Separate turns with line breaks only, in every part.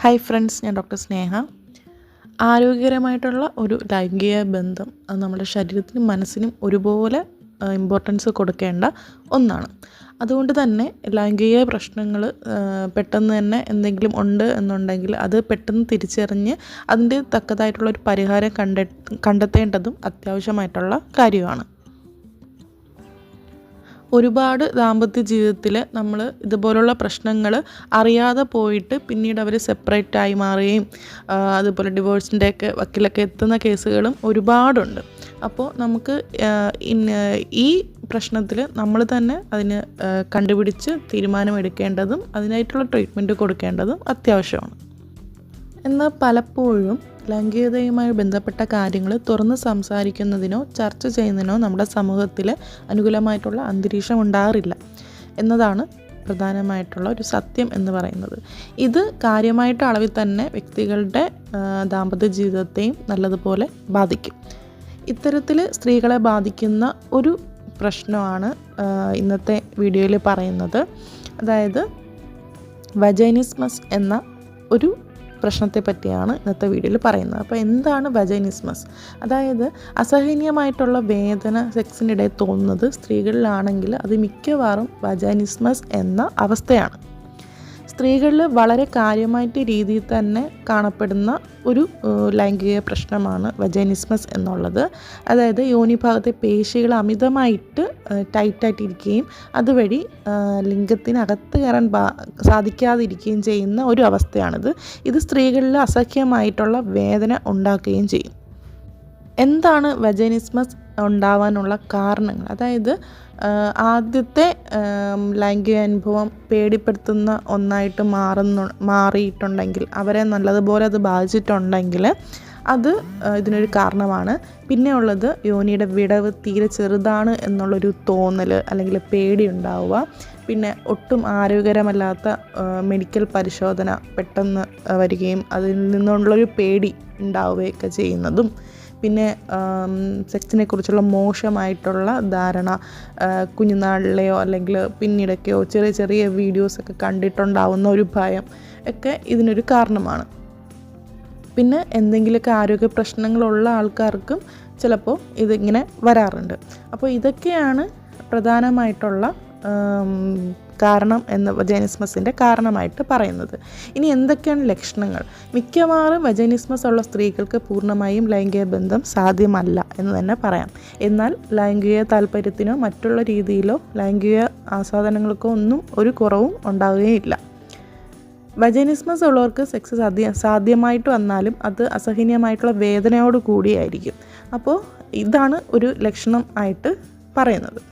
Hi friends, ഞാൻ doctor സ്നേഹ. ആരോഗ്യകരമായിട്ടുള്ള ഒരു ലൈംഗിക ബന്ധം അത് നമ്മുടെ ശരീരത്തിനും മനസ്സിനും ഒരുപോലെ ഇമ്പോർട്ടൻസ് കൊടുക്കേണ്ട ഒന്നാണ്. അതുകൊണ്ട് തന്നെ ലൈംഗിക പ്രശ്നങ്ങൾ പെട്ടെന്ന് തന്നെ എന്തെങ്കിലും ഉണ്ട് എന്നുണ്ടെങ്കിൽ അത് പെട്ടെന്ന് തിരിച്ചറിഞ്ഞ് അതിൻ്റെ തക്കതായിട്ടുള്ളൊരു പരിഹാരം കണ്ടെത്തേണ്ടതും അത്യാവശ്യമായിട്ടുള്ള കാര്യമാണ്. ഒരുപാട് ദാമ്പത്യ ജീവിതത്തിൽ നമ്മൾ ഇതുപോലുള്ള പ്രശ്നങ്ങൾ അറിയാതെ പോയിട്ട് പിന്നീട് അവർ സെപ്പറേറ്റായി മാറുകയും അതുപോലെ ഡിവോഴ്സിൻ്റെയൊക്കെ വക്കിലൊക്കെ എത്തുന്ന കേസുകളും ഒരുപാടുണ്ട്. അപ്പോൾ നമുക്ക് ഈ പ്രശ്നത്തിൽ നമ്മൾ തന്നെ അതിന് കണ്ടുപിടിച്ച് തീരുമാനമെടുക്കേണ്ടതും അതിനായിട്ടുള്ള ട്രീറ്റ്മെൻറ്റ് കൊടുക്കേണ്ടതും അത്യാവശ്യമാണ്. എന്നാൽ പലപ്പോഴും ലൈംഗികതയുമായി ബന്ധപ്പെട്ട കാര്യങ്ങൾ തുറന്ന് സംസാരിക്കുന്നതിനോ ചർച്ച ചെയ്യുന്നതിനോ നമ്മുടെ സമൂഹത്തിൽ അനുകൂലമായിട്ടുള്ള അന്തരീക്ഷം ഉണ്ടാകാറില്ല എന്നതാണ് പ്രധാനമായിട്ടുള്ള ഒരു സത്യം എന്ന് പറയുന്നത്. ഇത് കാര്യമായിട്ട് അളവിൽ തന്നെ വ്യക്തികളുടെ ദാമ്പത്യ ജീവിതത്തെയും നല്ലതുപോലെ ബാധിക്കും. ഇത്തരത്തിൽ സ്ത്രീകളെ ബാധിക്കുന്ന ഒരു പ്രശ്നമാണ് ഇന്നത്തെ വീഡിയോയിൽ പറയുന്നത്. അതായത് വജൈനിസ്മസ് എന്ന ഒരു പ്രശ്നത്തെ പറ്റിയാണ് ഇന്നത്തെ വീഡിയോയിൽ പറയുന്നത്. അപ്പോൾ എന്താണ് വജൈനിസ്മസ്? അതായത് അസഹനീയമായിട്ടുള്ള വേദന സെക്സിനിടെ തോന്നുന്നത് സ്ത്രീകളിലാണെങ്കിൽ അത് മിക്കവാറും വജൈനിസ്മസ് എന്ന അവസ്ഥയാണ്. സ്ത്രീകളിൽ വളരെ കാര്യമായിട്ട് രീതിയിൽ തന്നെ കാണപ്പെടുന്ന ഒരു ലൈംഗിക പ്രശ്നമാണ് വജൈനിസ്മസ് എന്നുള്ളത്. അതായത് യോനിഭാഗത്തെ പേശികൾ അമിതമായിട്ട് ടൈറ്റായിട്ടിരിക്കുകയും അതുവഴി ലിംഗത്തിനകത്ത് കയറാൻ സാധിക്കാതിരിക്കുകയും ചെയ്യുന്ന ഒരു അവസ്ഥയാണിത്. ഇത് സ്ത്രീകളിൽ അസഹ്യമായിട്ടുള്ള വേദന ഉണ്ടാക്കുകയും ചെയ്യും. എന്താണ് വജൈനിസ്മസ് ഉണ്ടാവാനുള്ള കാരണങ്ങൾ? അതായത് ആദ്യത്തെ ലൈംഗിക അനുഭവം പേടിപ്പെടുത്തുന്ന ഒന്നായിട്ട് മാറിയിട്ടുണ്ടെങ്കിൽ, അവരെ നല്ലതുപോലെ അത് ബാധിച്ചിട്ടുണ്ടെങ്കിൽ അത് ഇതിനൊരു കാരണമാണ്. പിന്നെ ഉള്ളത് യോനിയുടെ വിടവ് തീരെ ചെറുതാണ് എന്നുള്ളൊരു തോന്നൽ അല്ലെങ്കിൽ പേടി ഉണ്ടാവുക. പിന്നെ ഒട്ടും ആരോഗ്യകരമല്ലാത്ത മെഡിക്കൽ പരിശോധന പെട്ടെന്ന് വരികയും അതിൽ നിന്നുള്ളൊരു പേടി ഉണ്ടാവുകയൊക്കെ ചെയ്യുന്നതും. പിന്നെ സെക്സിനെ കുറിച്ചുള്ള മോശമായിട്ടുള്ള ധാരണ, കുഞ്ഞുനാളിലെയോ അല്ലെങ്കിൽ പിന്നീടൊക്കെയോ ചെറിയ ചെറിയ വീഡിയോസൊക്കെ കണ്ടിട്ടുണ്ടാവുന്ന ഒരു ഭയം ഒക്കെ ഇതിനൊരു കാരണമാണ്. പിന്നെ എന്തെങ്കിലുമൊക്കെ ആരോഗ്യ പ്രശ്നങ്ങളുള്ള ആൾക്കാർക്കും ചിലപ്പോൾ ഇതിങ്ങനെ വരാറുണ്ട്. അപ്പോൾ ഇതൊക്കെയാണ് പ്രധാനമായിട്ടുള്ള കാരണം എന്ന വജൈനിസ്മസിൻ്റെ കാരണമായിട്ട് പറയുന്നത്. ഇനി എന്തൊക്കെയാണ് ലക്ഷണങ്ങൾ? മിക്കവാറും വജൈനിസ്മസ് ഉള്ള സ്ത്രീകൾക്ക് പൂർണ്ണമായും ലൈംഗിക ബന്ധം സാധ്യമല്ല എന്ന് തന്നെ പറയാം. എന്നാൽ ലൈംഗിക താല്പര്യത്തിനോ മറ്റുള്ള രീതിയിലോ ലൈംഗിക ആസ്വാദനങ്ങൾക്കോ ഒന്നും ഒരു കുറവും ഉണ്ടാവുകയില്ല. വജൈനിസ്മസ് ഉള്ളവർക്ക് സെക്സ് സാധ്യമായിട്ട് വന്നാലും അത് അസഹനീയമായിട്ടുള്ള വേദനയോട് കൂടിയായിരിക്കും. അപ്പോൾ ഇതാണ് ഒരു ലക്ഷണം ആയിട്ട് പറയുന്നത്.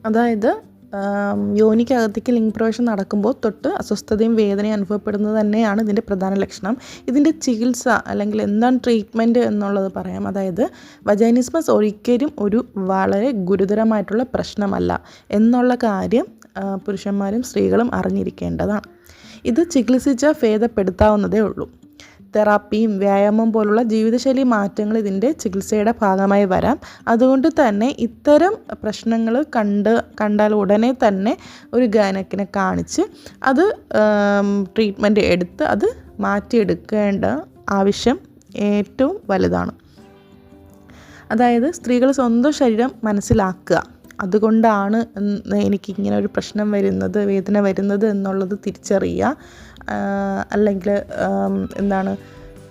അതായത് യോനിക്കകത്തേക്ക് ലിംഗപ്രവേശം നടക്കുമ്പോൾ തൊട്ട് അസ്വസ്ഥതയും വേദനയും അനുഭവപ്പെടുന്നത് തന്നെയാണ് ഇതിൻ്റെ പ്രധാന ലക്ഷണം. ഇതിൻ്റെ ചികിത്സ അല്ലെങ്കിൽ എന്താണ് ട്രീറ്റ്മെൻറ്റ് എന്നുള്ളത് പറയാം. അതായത് വജൈനിസ്മസ് ഒരിക്കലും ഒരു വളരെ ഗുരുതരമായിട്ടുള്ള പ്രശ്നമല്ല എന്നുള്ള കാര്യം പുരുഷന്മാരും സ്ത്രീകളും അറിഞ്ഞിരിക്കേണ്ടതാണ്. ഇത് ചികിത്സിച്ചാൽ ഭേദപ്പെടുത്താവുന്നതേ ഉള്ളൂ. തെറാപ്പിയും വ്യായാമം പോലുള്ള ജീവിതശൈലി മാറ്റങ്ങൾ ഇതിൻ്റെ ചികിത്സയുടെ ഭാഗമായി വരാം. അതുകൊണ്ട് തന്നെ ഇത്തരം പ്രശ്നങ്ങൾ കണ്ടാൽ ഉടനെ തന്നെ ഒരു ഗൈനക്കിനെ കാണിച്ച് അത് ട്രീറ്റ്മെൻറ്റ് എടുത്ത് അത് മാറ്റിയെടുക്കേണ്ട ആവശ്യം ഏറ്റവും വലുതാണ്. അതായത് സ്ത്രീകൾ സ്വന്തം ശരീരം മനസ്സിലാക്കുക. അതുകൊണ്ടാണ് എനിക്കിങ്ങനെ ഒരു പ്രശ്നം വരുന്നത്, വേദന വരുന്നത് എന്നുള്ളത് തിരിച്ചറിയുക. അല്ലെങ്കിൽ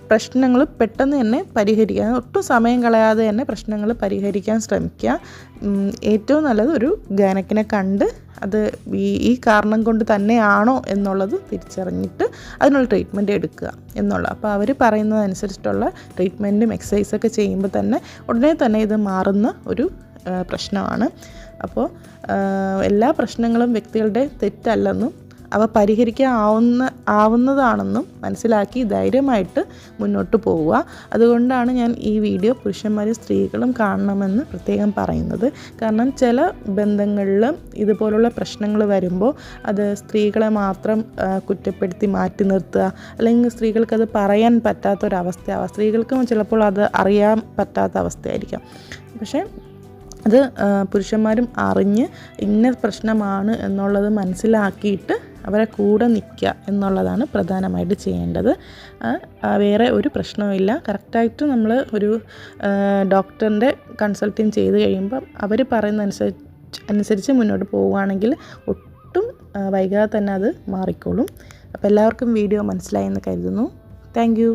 പ്രശ്നങ്ങൾ പെട്ടെന്ന് തന്നെ പരിഹരിക്കാൻ, ഒട്ടും സമയം കളയാതെ തന്നെ പ്രശ്നങ്ങൾ പരിഹരിക്കാൻ ശ്രമിക്കുക. ഏറ്റവും നല്ലത് ഒരു ഗൈനക്കിനെ കണ്ട് അത് ഈ കാരണം കൊണ്ട് തന്നെയാണോ എന്നുള്ളത് തിരിച്ചറിഞ്ഞിട്ട് അതിനുള്ള ട്രീറ്റ്മെൻറ്റ് എടുക്കുക എന്നുള്ളത്. അപ്പോൾ അവർ പറയുന്നതനുസരിച്ചിട്ടുള്ള ട്രീറ്റ്മെൻറ്റും എക്സസൈസൊക്കെ ചെയ്യുമ്പോൾ തന്നെ ഉടനെ തന്നെ ഇത് മാറുന്ന ഒരു പ്രശ്നമാണ്. അപ്പോൾ എല്ലാ പ്രശ്നങ്ങളും വ്യക്തികളുടെ തെറ്റല്ലെന്നും അവ ആവുന്നതാണെന്നും മനസ്സിലാക്കി ധൈര്യമായിട്ട് മുന്നോട്ട് പോവുക. അതുകൊണ്ടാണ് ഞാൻ ഈ വീഡിയോ പുരുഷന്മാരും സ്ത്രീകളും കാണണമെന്ന് പ്രത്യേകം പറയുന്നത്. കാരണം ചില ബന്ധങ്ങളിൽ ഇതുപോലുള്ള പ്രശ്നങ്ങൾ വരുമ്പോൾ അത് സ്ത്രീകളെ മാത്രം കുറ്റപ്പെടുത്തി മാറ്റി നിർത്തുക, അല്ലെങ്കിൽ സ്ത്രീകൾക്കത് പറയാൻ പറ്റാത്തൊരവസ്ഥയാവാം. സ്ത്രീകൾക്കും ചിലപ്പോൾ അത് അറിയാൻ പറ്റാത്ത അവസ്ഥയായിരിക്കാം. പക്ഷേ അത് പുരുഷന്മാരും അറിഞ്ഞ് ഇന്ന പ്രശ്നമാണ് എന്നുള്ളത് മനസ്സിലാക്കിയിട്ട് അവരെ കൂടെ നിൽക്കുക എന്നുള്ളതാണ് പ്രധാനമായിട്ട് ചെയ്യേണ്ടത്. വേറെ ഒരു പ്രശ്നവുമില്ല. കറക്റ്റായിട്ട് നമ്മൾ ഒരു ഡോക്ടറിൻ്റെ കൺസൾട്ടിങ് ചെയ്ത് കഴിയുമ്പം അവർ പറയുന്ന അനുസരിച്ച് മുന്നോട്ട് പോവുകയാണെങ്കിൽ ഒട്ടും വൈകാതെ തന്നെ അത് മാറിക്കോളും. അപ്പോൾ എല്ലാവർക്കും വീഡിയോ മനസ്സിലായെന്ന് കരുതുന്നു. Thank you.